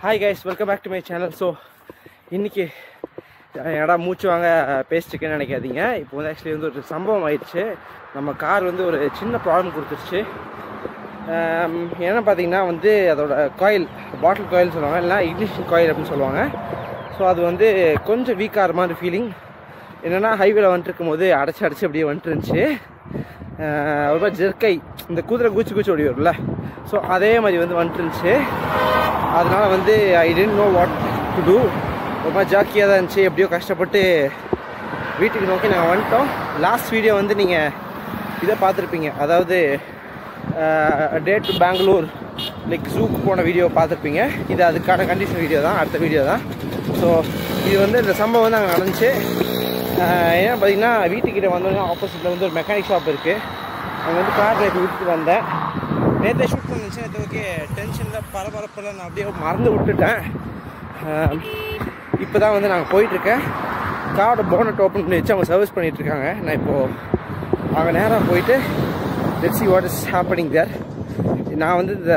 Hi guys, welcome back to my channel. So இன்றைக்கி என்னடா மூச்சு வாங்க பேசிட்டுருக்கேன்னு நினைக்காதீங்க. இப்போ வந்து ஆக்சுவலி வந்து ஒரு சம்பவம் ஆயிடுச்சு. நம்ம கார் வந்து ஒரு சின்ன ப்ராப்ளம் கொடுத்துருச்சு. என்ன பார்த்தீங்கன்னா வந்து அதோட காயில், பாட்டில் காயில் சொல்லுவாங்க, இல்லைனா இக்னிஷன் காயில் அப்படின்னு சொல்லுவாங்க. ஸோ அது வந்து கொஞ்சம் வீக்காகிற மாதிரி ஃபீலிங். என்னென்னா ஹைவேல வந்துட்டுருக்கும் போது அடைச்சி அப்படியே வந்துட்டுருந்துச்சு. ஒரு மாதிரி ஜெர்க்கை, இந்த குதிரை குச்சி ஓடி வரும்ல, ஸோ அதே மாதிரி வந்து வந்துட்டுருந்துச்சு. அதனால் வந்து I don't know what to do. ரொம்ப ஜாக்கியாக தான் இருந்துச்சு. எப்படியோ கஷ்டப்பட்டு வீட்டுக்கு நோக்கி நாங்கள் வந்துட்டோம். லாஸ்ட் வீடியோ வந்து நீங்கள் இதை பார்த்துருப்பீங்க, அதாவது டே டு பெங்களூர் லைக் ஜூக்கு போன வீடியோ பார்த்துருப்பீங்க. இது அதுக்கான கண்டிஷன் வீடியோ தான், அடுத்த வீடியோ தான். ஸோ இது வந்து இந்த சம்பவம் வந்து அங்கே நடந்துச்சு. ஏன்னா பார்த்தீங்கன்னா வீட்டுக்கிட்ட வந்தோடனே ஆப்போசிட்டில் வந்து ஒரு மெக்கானிக் ஷாப் இருக்குது. அங்கே வந்து கார் லைட் விட்டுட்டு வந்தேன். நேற்று ஷூட் பண்ணிச்சு. நேற்று ஓகே டென்ஷனில் பரபரப்பில் நான் அப்படியே மறந்து விட்டுட்டேன். இப்போ தான் வந்து நாங்கள் போயிட்டுருக்கேன். காரோட போனட் ஓப்பன் பண்ணி வச்சு அவங்க சர்வீஸ் பண்ணிகிட்ருக்காங்க. நான் இப்போது அங்கே நேராக போயிட்டு let's see what is happening there. நான் வந்து இந்த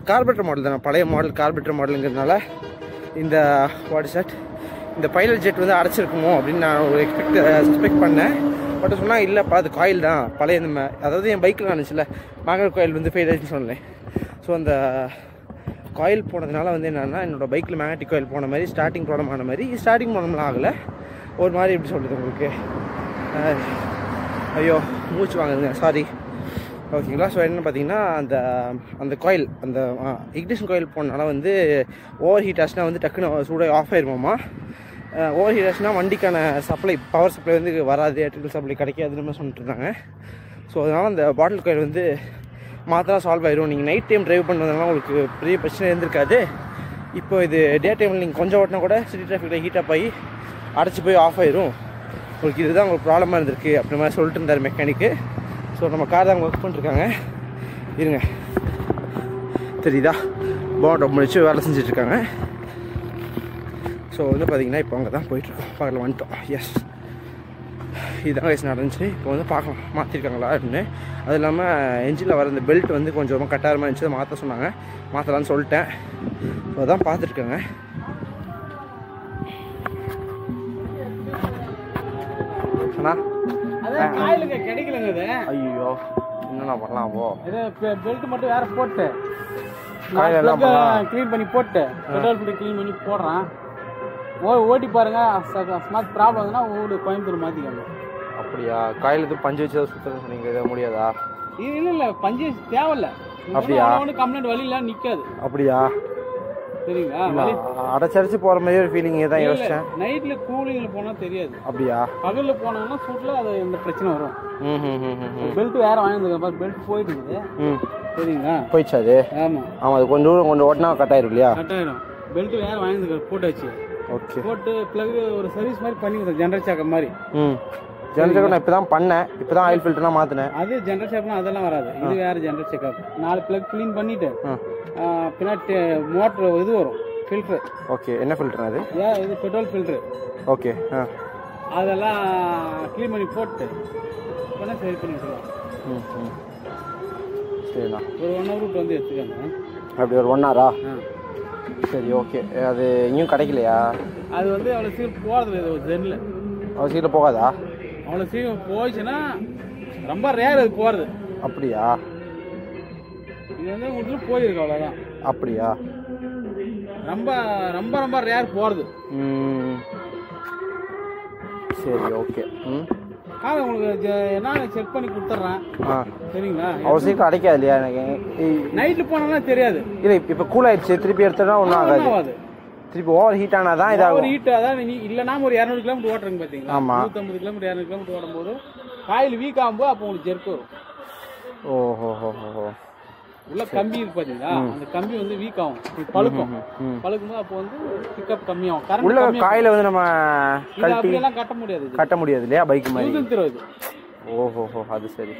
கார்பரேட்டர் மாடல் தான், பழைய மாடல் கார்பரேட்டர் மாடலுங்கிறதுனால இந்த வாட் இஸ் தட், இந்த பைலட் ஜெட் வந்து அடைச்சிருக்குமோ அப்படின்னு நான் ஒரு சஸ்பெக்ட் பண்ணேன். பட் சொன்னால் இல்லைப்பா, அது காயில் தான் பழைய, இந்த அதாவது என் பைக்கில் நினச்சில்ல மேக்னட் காயில் வந்து ஃபெயில் ஆகிடுச்சுன்னு சொன்னேன். ஸோ அந்த காயில் போனதுனால வந்து என்னென்னா என்னோடய பைக்கில் மேக்னட்டிக் காயில் போன மாதிரி ஸ்டார்டிங் ப்ராப்ளம் ஆன மாதிரி, ஸ்டார்டிங் ப்ராப்ளம்லாம் ஆகலை, ஒரு மாதிரி எப்படி சொல்கிறது உங்களுக்கு, ஐயோ மூச்சு வாங்குதுங்க, சாரி. ஓகேங்களா. ஸோ என்னென்னு பார்த்தீங்கன்னா அந்த காயில், அந்த இக்னிஷன் காயில் போனனால வந்து ஓவர் ஹீட் ஆச்சுன்னா வந்து டக்குன்னு சூடாக ஆஃப் ஆயிருமாம்மா. ஓவர் ஹீட் ஆச்சுன்னா வண்டிக்கான சப்ளை, பவர் சப்ளை வந்து வராது, எலக்ட்ரிக்கல் சப்ளை கிடைக்காதுன்னு சொல்லிட்டு இருந்தாங்க. ஸோ அதனால் அந்த பாட்டில் காயில் வந்து மாத்திரம் சால்வ் ஆயிரும். நீங்கள் நைட் டைம் ட்ரைவ் பண்ணுறதுனால உங்களுக்கு பெரிய பிரச்சனை இருந்திருக்காது. இப்போ இது டே டைமில் நீங்கள் கொஞ்சம் ஓட்டினா கூட சிட்டி டிராஃபிக்கில் ஹீட்டப் ஆகி அடைச்சி போய் ஆஃப் ஆயிரும். உங்களுக்கு இதுதான் உங்களுக்கு ப்ராப்ளமாக இருந்திருக்கு அப்படி மாதிரி சொல்லிட்டு இருந்தார் மெக்கானிக்கு. ஸோ நம்ம கார் தான் ஒர்க் பண்ணிட்டுருக்காங்க. இருங்க, தெரியுதா, போனட் ஓப்பன் வச்சு வேலை செஞ்சிட்ருக்காங்க. ஸோ வந்து பார்த்திங்கன்னா இப்போ அங்கே தான் போயிட்டுருக்கோம், பக்கத்தில் வந்துட்டோம். எஸ், இதுதான் வயசு நடந்துச்சு. இப்போ வந்து பார்க்கலாம் மாற்றிருக்காங்களா அப்படின்னு. அது இல்லாமல் என்ஜினில் வர இந்த பெல்ட் வந்து கொஞ்சம் கட்டாரமாக இருந்துச்சு, மாற்ற சொன்னாங்க, மாற்றலான்னு சொல்லிட்டேன். ஸோ அதான் பார்த்துருக்கேங்க. அண்ணா கிடைக்கலங்க. ஐயோ, என்னண்ணா பண்ணலாம்? போ பெல்ட் மட்டும் வேறு போட்டு க்ளீன் பண்ணி போட்டு பெட்ரோல் ஃபில்டர் க்ளீன் பண்ணி போடுறான். ஓட்டி பாருங்க, ஸ்மார்ட் ப்ராப்ளம்னா ஓடு கோயம்புத்தூர் மாற்றிக்காங்க. அப்படியா? காயில் இது பஞ்சு வச்சு சுத்தம் சொன்னீங்க, இதை முடியாதா? இல்லை பஞ்சு தேவையில்ல. அப்படியா? ஒன்றும் கம்ப்ளைண்ட் வழியில நிற்காது. அப்படியா? சரிங்களா. அடைச்சரிச்சு போகிற மாதிரி ஒரு ஃபீலிங் தான் யோசிச்சேன். நைட்டில் கூலிங்கில் போனால் தெரியாது. அப்படியா? பகலில் போனோம்னா சூட்டில் அது இந்த பிரச்சனை வரும். பெல்ட் வேறு வாங்கியிருந்துருக்கேன், பெல்ட் போயிட்டு இருக்குது. சரிங்களா, போயிடுச்சு அது. ஆமாம் அது கொஞ்சம் தூரம் கொண்டு ஓட்டினா கட் ஆயிரும் இல்லையா? கட் ஆயிரும். பெல்ட் வேறு வாங்கியிருந்துருக்கேன், போட்டாச்சு. ஓகே, போட்டு ப்ளக் ஒரு சர்வீஸ் மாதிரி பண்ணி கொடுத்தேன், ஜென்ரல் சாக்கப் மாதிரி. ஜென்ரல் செக்கப் நான் இப்போ தான் பண்ணேன், இப்போ தான் ஆயில் ஃபில்டர்லாம் மாற்றினேன். அது ஜென்ரல் செக்கப்னா அதெல்லாம் வராது, இது வேறு ஜென்ரல் செக்கப். 4 ப்ளக் க்ளீன் பண்ணிவிட்டு பின்னாடி மோட்ரு இது வரும், ஃபில்ட்ரு. ஓகே, என்ன ஃபில்டர் அது? இது பெட்ரோல் ஃபில்ட்ரு. ஓகே, அதெல்லாம் க்ளீன் பண்ணி போட்டு பண்ணால் சரி பண்ணி விட்டுருவோம். சரிண்ணா, ஒரு 1 hour வந்து எடுத்துக்கோங்க. அப்படி ஒரு 1 hour? சரி, ஓகே. அது இங்கேயும் கிடைக்கலையா? அது வந்து அவ்வளோ சீக்கிரம் போகிறது இல்லை, ஒரு ஜென்னில் அவ்வளோ சீக்கிரம் போகாதா? அவ்வளோ சீக்கிரம் போயிடுச்சுன்னா ரொம்ப ரேர் அது போகிறது. அப்படியா? இது வந்து வீட்டில் போயிருக்கு, அவ்வளோதான். அப்படியா? ரொம்ப ரொம்ப ரொம்ப ரேர் போகிறது. சரி, ஓகே. உங்களுக்கு என்ன செக் பண்ணி கொடுத்துட்றேன். சரிங்களா? அவ்வளோ சீக்கிரம் அடைக்காது இல்லையா? எனக்கு நைட்டில் போனோம்னா தெரியாது. இல்லை, இப்போ கூல் ஆயிடுச்சு, திருப்பி எடுத்தோன்னா ஒன்றும் ஆகாது. திருப்பி ஓவர் ஹீட் ஆனாதான் இதாக ஓவர் ஹீட். அதான் இல்லைனா ஒரு 200 கிலோமீட்டர் ஓட்டுறீங்க பார்த்தீங்களா? ஆமாம், 150 கிலோமீட்டர் 200 கிலோமீட்டர் ஓடும்போது காயில் வீக் ஆகும்போது அப்போ உங்களுக்கு ஜெர்க் வரும். ஓஹோ, உள்ள கம்பி இருக்கு பார்த்தீங்களா, அந்த கம்பி வந்து வீக் ஆகும், பழுக்கும் போது அப்போ வந்து பிக்கப் கம்மியாகும். உள்ள காயில வந்து நம்ம அப்படியெல்லாம் கட்ட முடியாது இல்லையா பைக் மாதிரி? தெரியாது. ஓஹோ, அது சரி.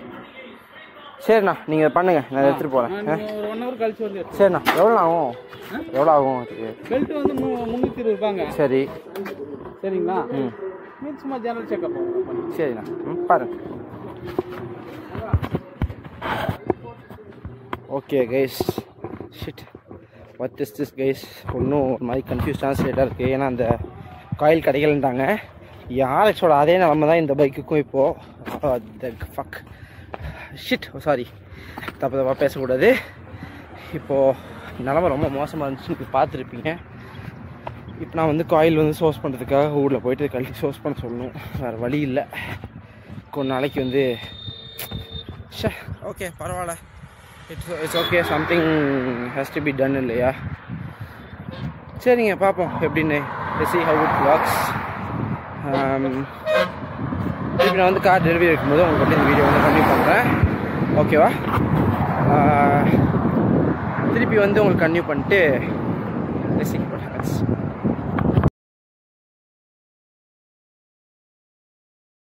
சரிண்ணா, நீங்கள் பண்ணுங்க, நான் எடுத்துகிட்டு போகிறேன். ஒரு 1 hour கழிச்சு வந்து. சரிண்ணா, எவ்வளோ ஆகும்? பெல்ட் வந்து 320 ரூபாங்க. சரி, சரிங்களா. சும்மா ஜெனரல் செக்அப். சரிண்ணா, பாருங்க. Okay guys, shit what is this guys? ஒன்றும் ஒரு மாதிரி கன்ஃபியூஸ்டான ஸ்டேட்டாக இருக்குது. ஏன்னா அந்த காயில் கிடைக்கலன்ட்டாங்க. யாரக்ஸோட அதே நிலமை தான் இந்த பைக்குக்கும் இப்போது. ஃபக் ஷிட், சாரி, தப்பாக பேசக்கூடாது. இப்போது நிலமை ரொம்ப மோசமாக இருந்துச்சுன்னு பார்த்துருப்பீங்க. இப்போ நான் வந்து காயில் வந்து சோர்ஸ் பண்ணுறதுக்காக ஊரில் போயிட்டு கழட்டி சோர்ஸ் பண்ண சொல்லணும். வேறு வழி இல்லை. கொஞ்ச நாளைக்கு வந்து ஓகே பரவாயில்ல, it's okay, something has to be done இல்லையா? சரிங்க, பார்ப்போம் எப்படின்னு. see how it works. திருப்பி நான் வந்து கார் டெலிவரி இருக்கும்போது உங்களுக்கு வந்து இந்த வீடியோ வந்து கண்டினியூ பண்ணுறேன். ஓகேவா? திருப்பி வந்து உங்களுக்கு கண்டினியூ பண்ணிட்டு see what happens.